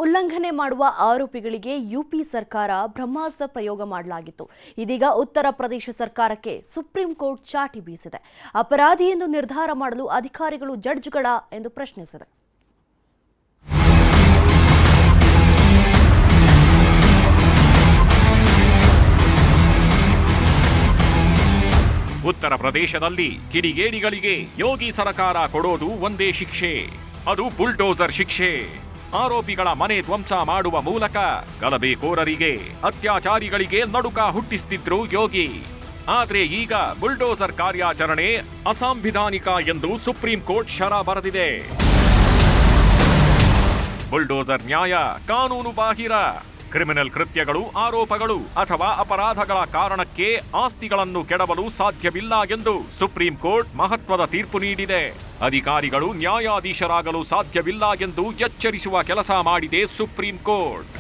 ಉಲ್ಲಂಘನೆ ಮಾಡುವ ಆರೋಪಿಗಳಿಗೆ ಯುಪಿ ಸರ್ಕಾರ ಬ್ರಹ್ಮಾಸ್ತ್ರ ಪ್ರಯೋಗ ಮಾಡಲಾಗಿತ್ತು. ಇದೀಗ ಉತ್ತರ ಪ್ರದೇಶ ಸರ್ಕಾರಕ್ಕೆ ಸುಪ್ರೀಂ ಕೋರ್ಟ್ ಚಾಟಿ ಬೀಸಿದೆ. ಅಪರಾಧಿ ಎಂದು ನಿರ್ಧಾರ ಮಾಡಲು ಅಧಿಕಾರಿಗಳು ಜಡ್ಜ್ಗಳ ಎಂದು ಪ್ರಶ್ನಿಸಿದೆ. ಉತ್ತರ ಪ್ರದೇಶದಲ್ಲಿ ಕಿಡಿಗೇಡಿಗಳಿಗೆ ಯೋಗಿ ಸರ್ಕಾರ ಕೊಡೋದು ಒಂದೇ ಶಿಕ್ಷೆ, ಅದು ಬುಲ್ಡೋಸರ್ ಶಿಕ್ಷೆ. ಆರೋಪಿಗಳ ಮನೆ ಧ್ವಂಸ ಮಾಡುವ ಮೂಲಕ ಗಲಭೆಕೋರರಿಗೆ, ಅತ್ಯಾಚಾರಿಗಳಿಗೆ ನಡುಕ ಹುಟ್ಟಿಸ್ತಿದ್ರು ಯೋಗಿ. ಆದ್ರೆ ಈಗ ಬುಲ್ಡೋಸರ್ ಕಾರ್ಯಾಚರಣೆ ಅಸಾಂವಿಧಾನಿಕ ಎಂದು ಸುಪ್ರೀಂ ಕೋರ್ಟ್ ಶರ ಬರೆದಿದೆ. ಬುಲ್ಡೋಸರ್ ನ್ಯಾಯ ಕಾನೂನು ಬಾಹಿರ. ಕ್ರಿಮಿನಲ್ ಕೃತ್ಯಗಳು, ಆರೋಪಗಳು ಅಥವಾ ಅಪರಾಧಗಳ ಕಾರಣಕ್ಕೆ ಆಸ್ತಿಗಳನ್ನು ಕೆಡವಲು ಸಾಧ್ಯವಿಲ್ಲ ಎಂದು ಸುಪ್ರೀಂ ಕೋರ್ಟ್ ಮಹತ್ವದ ತೀರ್ಪು ನೀಡಿದೆ. ಅಧಿಕಾರಿಗಳು ನ್ಯಾಯಾಧೀಶರಾಗಲು ಸಾಧ್ಯವಿಲ್ಲ ಎಂದು ಎಚ್ಚರಿಸುವ ಕೆಲಸ ಮಾಡಿದೆ ಸುಪ್ರೀಂ ಕೋರ್ಟ್.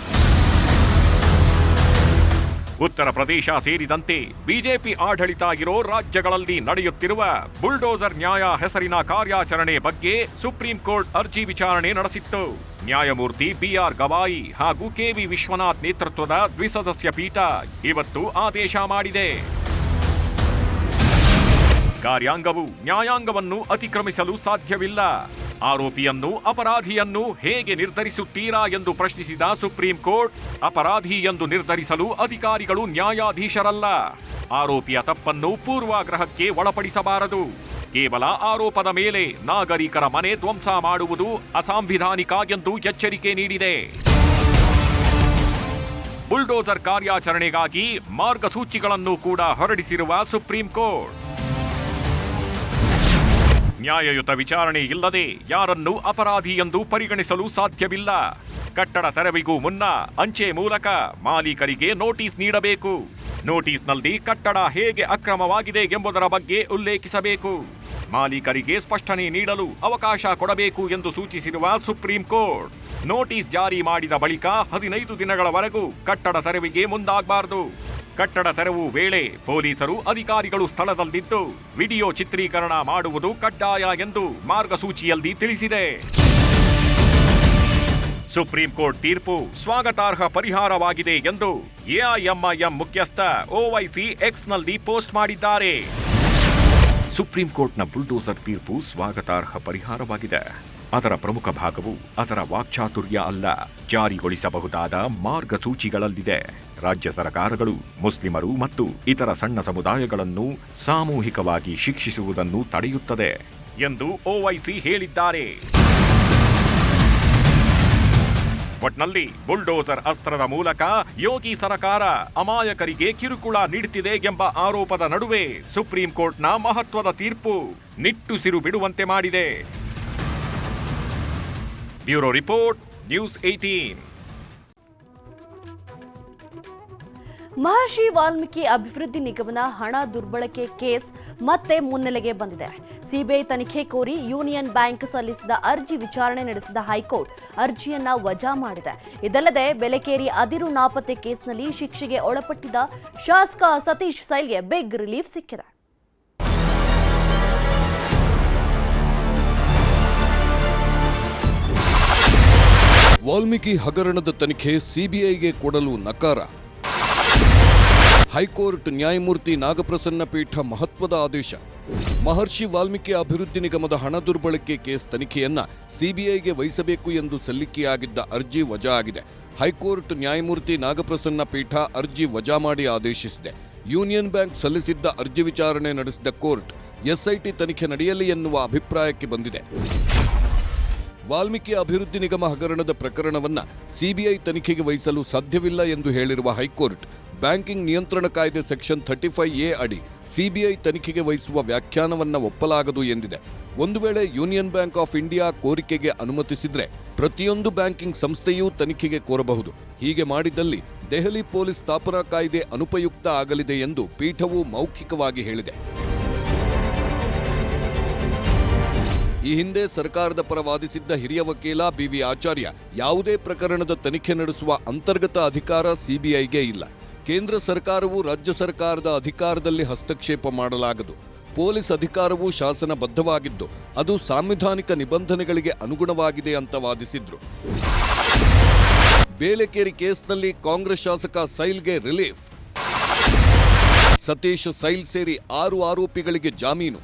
ಉತ್ತರ ಪ್ರದೇಶ ಸೇರಿದಂತೆ ಬಿಜೆಪಿ ಆಡಳಿತ ಇರೋ ರಾಜ್ಯಗಳಲ್ಲಿ ನಡೆಯುತ್ತಿರುವ ಬುಲ್ಡೋಸರ್ ನ್ಯಾಯ ಹೆಸರಿನ ಕಾರ್ಯಾಚರಣೆ ಬಗ್ಗೆ ಸುಪ್ರೀಂ ಕೋರ್ಟ್ ಅರ್ಜಿ ವಿಚಾರಣೆ ನಡೆಸಿತ್ತು. ನ್ಯಾಯಮೂರ್ತಿ ಬಿಆರ್ ಗವಾಯಿ ಹಾಗೂ ಕೆವಿ ವಿಶ್ವನಾಥ್ ನೇತೃತ್ವದ ದ್ವಿಸದಸ್ಯ ಪೀಠ ಇವತ್ತು ಆದೇಶ ಮಾಡಿದೆ. ಕಾರ್ಯಾಂಗವು ನ್ಯಾಯಾಂಗವನ್ನು ಅತಿಕ್ರಮಿಸಲು ಸಾಧ್ಯವಿಲ್ಲ. ಆರೋಪಿಯನ್ನು, ಅಪರಾಧಿಯನ್ನು ಹೇಗೆ ನಿರ್ಧರಿಸುತ್ತೀರಾ ಎಂದು ಪ್ರಶ್ನಿಸಿದ ಸುಪ್ರೀಂ ಕೋರ್ಟ್, ಅಪರಾಧಿ ಎಂದು ನಿರ್ಧರಿಸಲು ಅಧಿಕಾರಿಗಳು ನ್ಯಾಯಾಧೀಶರಲ್ಲ. ಆರೋಪಿಯ ತಪ್ಪನ್ನು ಪೂರ್ವಾಗ್ರಹಕ್ಕೆ ಒಳಪಡಿಸಬಾರದು. ಕೇವಲ ಆರೋಪದ ಮೇಲೆ ನಾಗರಿಕರ ಮನೆ ಧ್ವಂಸ ಮಾಡುವುದು ಅಸಾಂವಿಧಾನಿಕ ಎಂದು ಎಚ್ಚರಿಕೆ ನೀಡಿದೆ. ಬುಲ್ಡೋಸರ್ ಕಾರ್ಯಾಚರಣೆಗಾಗಿ ಮಾರ್ಗಸೂಚಿಗಳನ್ನು ಕೂಡ ಹೊರಡಿಸಿರುವ ಸುಪ್ರೀಂ ಕೋರ್ಟ್, ನ್ಯಾಯಯುತ ವಿಚಾರಣೆ ಇಲ್ಲದೆ ಯಾರನ್ನೂ ಅಪರಾಧಿ ಎಂದು ಪರಿಗಣಿಸಲು ಸಾಧ್ಯವಿಲ್ಲ. ಕಟ್ಟಡ ತೆರವಿಗೂ ಮುನ್ನ ಅಂಚೆ ಮೂಲಕ ಮಾಲೀಕರಿಗೆ ನೋಟಿಸ್ ನೀಡಬೇಕು. ನೋಟಿಸ್ನಲ್ಲಿ ಕಟ್ಟಡ ಹೇಗೆ ಅಕ್ರಮವಾಗಿದೆ ಎಂಬುದರ ಬಗ್ಗೆ ಉಲ್ಲೇಖಿಸಬೇಕು. ಮಾಲೀಕರಿಗೆ ಸ್ಪಷ್ಟನೆ ನೀಡಲು ಅವಕಾಶ ಕೊಡಬೇಕು ಎಂದು ಸೂಚಿಸಿರುವ ಸುಪ್ರೀಂ ಕೋರ್ಟ್, ನೋಟಿಸ್ ಜಾರಿ ಮಾಡಿದ ಬಳಿಕ 15 ದಿನಗಳವರೆಗೂ ಕಟ್ಟಡ ತೆರವಿಗೆ ಮುಂದಾಗಬಾರದು. ಕಟ್ಟಡ ತೆರವು ವೇಳೆ ಪೊಲೀಸರು, ಅಧಿಕಾರಿಗಳು ಸ್ಥಳದಲ್ಲಿದ್ದು ವಿಡಿಯೋ ಚಿತ್ರೀಕರಣ ಮಾಡುವುದು ಕಡ್ಡಾಯ ಎಂದು ಮಾರ್ಗಸೂಚಿಯಲ್ಲಿ ತಿಳಿಸಿದೆ. ಸುಪ್ರೀಂ ಕೋರ್ಟ್ ತೀರ್ಪು ಸ್ವಾಗತಾರ್ಹ ಪರಿಹಾರವಾಗಿದೆ ಎಂದು ಎಐಎಂಐಎಂ ಮುಖ್ಯಸ್ಥ ಓವೈಸಿ ಎಕ್ಸ್ನಲ್ಲಿ ಪೋಸ್ಟ್ ಮಾಡಿದ್ದಾರೆ. ಸುಪ್ರೀಂ ಕೋರ್ಟ್ನ ಬುಲ್ಡೋಸರ್ ತೀರ್ಪು ಸ್ವಾಗತಾರ್ಹ ಪರಿಹಾರವಾಗಿದೆ. ಅದರ ಪ್ರಮುಖ ಭಾಗವು ಅದರ ವಾಕ್ಚಾತುರ್ಯ ಅಲ್ಲ, ಜಾರಿಗೊಳಿಸಬಹುದಾದ ಮಾರ್ಗಸೂಚಿಗಳಲ್ಲಿದೆ. ರಾಜ್ಯ ಸರ್ಕಾರಗಳು ಮುಸ್ಲಿಮರು ಮತ್ತು ಇತರ ಸಣ್ಣ ಸಮುದಾಯಗಳನ್ನು ಸಾಮೂಹಿಕವಾಗಿ ಶಿಕ್ಷಿಸುವುದನ್ನು ತಡೆಯುತ್ತದೆ ಎಂದು ಓವೈಸಿ ಹೇಳಿದ್ದಾರೆ. ಒಟ್ನಲ್ಲಿ ಬುಲ್ಡೋಸರ್ ಅಸ್ತ್ರದ ಮೂಲಕ ಯೋಗಿ ಸರ್ಕಾರ ಅಮಾಯಕರಿಗೆ ಕಿರುಕುಳ ನೀಡುತ್ತಿದೆ ಎಂಬ ಆರೋಪದ ನಡುವೆ ಸುಪ್ರೀಂ ಕೋರ್ಟ್ನ ಮಹತ್ವದ ತೀರ್ಪು ನಿಟ್ಟುಸಿರು ಬಿಡುವಂತೆ ಮಾಡಿದೆ. Bureau report, news 18. ಮಹರ್ಷಿ ವಾಲ್ಮೀಕಿ ಅಭಿವೃದ್ಧಿ ನಿಗಮದ ಹಣ ದುರ್ಬಳಕೆ ಕೇಸ್ ಮತ್ತೆ ಮುನ್ನೆಲೆಗೆ ಬಂದಿದೆ. ಸಿಬಿಐ ತನಿಖೆ ಕೋರಿ ಯೂನಿಯನ್ ಬ್ಯಾಂಕ್ ಸಲ್ಲಿಸಿದ ಅರ್ಜಿ ವಿಚಾರಣೆ ನಡೆಸಿದ ಹೈಕೋರ್ಟ್ ಅರ್ಜಿಯನ್ನ ವಜಾ ಮಾಡಿದೆ. ಇದಲ್ಲದೆ ಬೆಲೆಕೇರಿ ಅದಿರು ನಾಪತ್ತೆ ಕೇಸ್ನಲ್ಲಿ ಶಿಕ್ಷೆಗೆ ಒಳಪಟ್ಟಿದ್ದ ಶಾಸಕ ಸತೀಶ್ ಸೈಲ್ಗೆ ಬಿಗ್ ರಿಲೀಫ್ ಸಿಕ್ಕಿದೆ. ವಾಲ್ಮೀಕಿ ಹಗರಣದ ತನಿಖೆ ಸಿಬಿಐಗೆ ಕೊಡಲು ನಕಾರ. ಹೈಕೋರ್ಟ್ ನ್ಯಾಯಮೂರ್ತಿ ನಾಗಪ್ರಸನ್ನ ಪೀಠ ಮಹತ್ವದ ಆದೇಶ. ಮಹರ್ಷಿ ವಾಲ್ಮೀಕಿ ಅಭಿವೃದ್ಧಿ ನಿಗಮದ ಹಣ ದುರ್ಬಳಕೆ ಕೇಸ್ ತನಿಖೆಯನ್ನ ಸಿಬಿಐಗೆ ವಹಿಸಬೇಕು ಎಂದು ಸಲ್ಲಿಕೆಯಾಗಿದ್ದ ಅರ್ಜಿ ವಜಾ ಆಗಿದೆ. ಹೈಕೋರ್ಟ್ ನ್ಯಾಯಮೂರ್ತಿ ನಾಗಪ್ರಸನ್ನ ಪೀಠ ಅರ್ಜಿ ವಜಾ ಮಾಡಿ ಆದೇಶಿಸಿದೆ. ಯೂನಿಯನ್ ಬ್ಯಾಂಕ್ ಸಲ್ಲಿಸಿದ್ದ ಅರ್ಜಿ ವಿಚಾರಣೆ ನಡೆಸಿದ ಕೋರ್ಟ್ ಎಸ್ಐಟಿ ತನಿಖೆ ನಡೆಯಲಿ ಎನ್ನುವ ಅಭಿಪ್ರಾಯಕ್ಕೆ ಬಂದಿದೆ. ವಾಲ್ಮೀಕಿ ಅಭಿವೃದ್ಧಿ ನಿಗಮ ಹಗರಣದ ಪ್ರಕರಣವನ್ನ ಸಿಬಿಐ ತನಿಖೆಗೆ ವಹಿಸಲು ಸಾಧ್ಯವಿಲ್ಲ ಎಂದು ಹೇಳಿರುವ ಹೈಕೋರ್ಟ್, ಬ್ಯಾಂಕಿಂಗ್ ನಿಯಂತ್ರಣ ಕಾಯ್ದೆ ಸೆಕ್ಷನ್ 35A ಅಡಿ ಸಿಬಿಐ ತನಿಖೆಗೆ ವಹಿಸುವ ವ್ಯಾಖ್ಯಾನವನ್ನ ಒಪ್ಪಲಾಗದು ಎಂದಿದೆ. ಒಂದು ವೇಳೆ ಯೂನಿಯನ್ ಬ್ಯಾಂಕ್ ಆಫ್ ಇಂಡಿಯಾ ಕೋರಿಕೆಗೆ ಅನುಮತಿಸಿದ್ರೆ ಪ್ರತಿಯೊಂದು ಬ್ಯಾಂಕಿಂಗ್ ಸಂಸ್ಥೆಯೂ ತನಿಖೆಗೆ ಕೋರಬಹುದು. ಹೀಗೆ ಮಾಡಿದಲ್ಲಿ ದೆಹಲಿ ಪೊಲೀಸ್ ಸ್ಥಾಪನಾ ಕಾಯ್ದೆ ಅನುಪಯುಕ್ತ ಆಗಲಿದೆ ಎಂದು ಪೀಠವು ಮೌಖಿಕವಾಗಿ ಹೇಳಿದೆ. ಈ ಹಿಂದೆ ಸರ್ಕಾರದ ಪರ ವಾದಿಸಿದ್ದ ಹಿರಿಯ ವಕೀಲ ಬಿವಿ ಆಚಾರ್ಯ, ಯಾವುದೇ ಪ್ರಕರಣದ ತನಿಖೆ ನಡೆಸುವ ಅಂತರ್ಗತ ಅಧಿಕಾರ ಸಿಬಿಐಗೆ ಇಲ್ಲ. ಕೇಂದ್ರ ಸರ್ಕಾರವು ರಾಜ್ಯ ಸರ್ಕಾರದ ಅಧಿಕಾರದಲ್ಲಿ ಹಸ್ತಕ್ಷೇಪ ಮಾಡಲಾಗದು. ಪೊಲೀಸ್ ಅಧಿಕಾರವು ಶಾಸನಬದ್ಧವಾಗಿದ್ದು ಅದು ಸಾಂವಿಧಾನಿಕ ನಿಬಂಧನೆಗಳಿಗೆ ಅನುಗುಣವಾಗಿದೆ ಅಂತ ವಾದಿಸಿದ್ರು. ಬೇಲೆಕೇರಿ ಕೇಸ್ನಲ್ಲಿ ಕಾಂಗ್ರೆಸ್ ಶಾಸಕ ಸೈಲ್ಗೆ ರಿಲೀಫ್. ಸತೀಶ್ ಸೈಲ್ ಸೇರಿ 6 ಆರೋಪಿಗಳಿಗೆ ಜಾಮೀನು.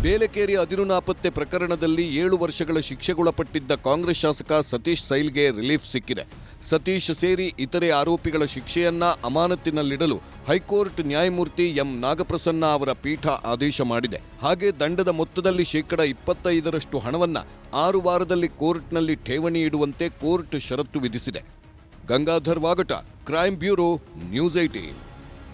ಬೇಲೆಕೇರಿ ಅದಿರು ನಾಪತ್ತೆ ಪ್ರಕರಣದಲ್ಲಿ 7 ವರ್ಷಗಳ ಶಿಕ್ಷೆಗೊಳಪಟ್ಟಿದ್ದ ಕಾಂಗ್ರೆಸ್ ಶಾಸಕ ಸತೀಶ್ ಸೈಲ್ಗೆ ರಿಲೀಫ್ ಸಿಕ್ಕಿದೆ. ಸತೀಶ್ ಸೇರಿ ಇತರೆ ಆರೋಪಿಗಳ ಶಿಕ್ಷೆಯನ್ನ ಅಮಾನತಿನಲ್ಲಿಡಲು ಹೈಕೋರ್ಟ್ ನ್ಯಾಯಮೂರ್ತಿ ಎಂ ನಾಗಪ್ರಸನ್ನ ಅವರ ಪೀಠ ಆದೇಶ ಮಾಡಿದೆ. ಹಾಗೆ ದಂಡದ ಮೊತ್ತದಲ್ಲಿ ಶೇಕಡ 25% ಹಣವನ್ನ 6 ವಾರದಲ್ಲಿ ಕೋರ್ಟ್ನಲ್ಲಿ ಠೇವಣಿ ಇಡುವಂತೆ ಕೋರ್ಟ್ ಷರತ್ತು ವಿಧಿಸಿದೆ. Gangadhar ವಾಗಟ, crime bureau, news 18.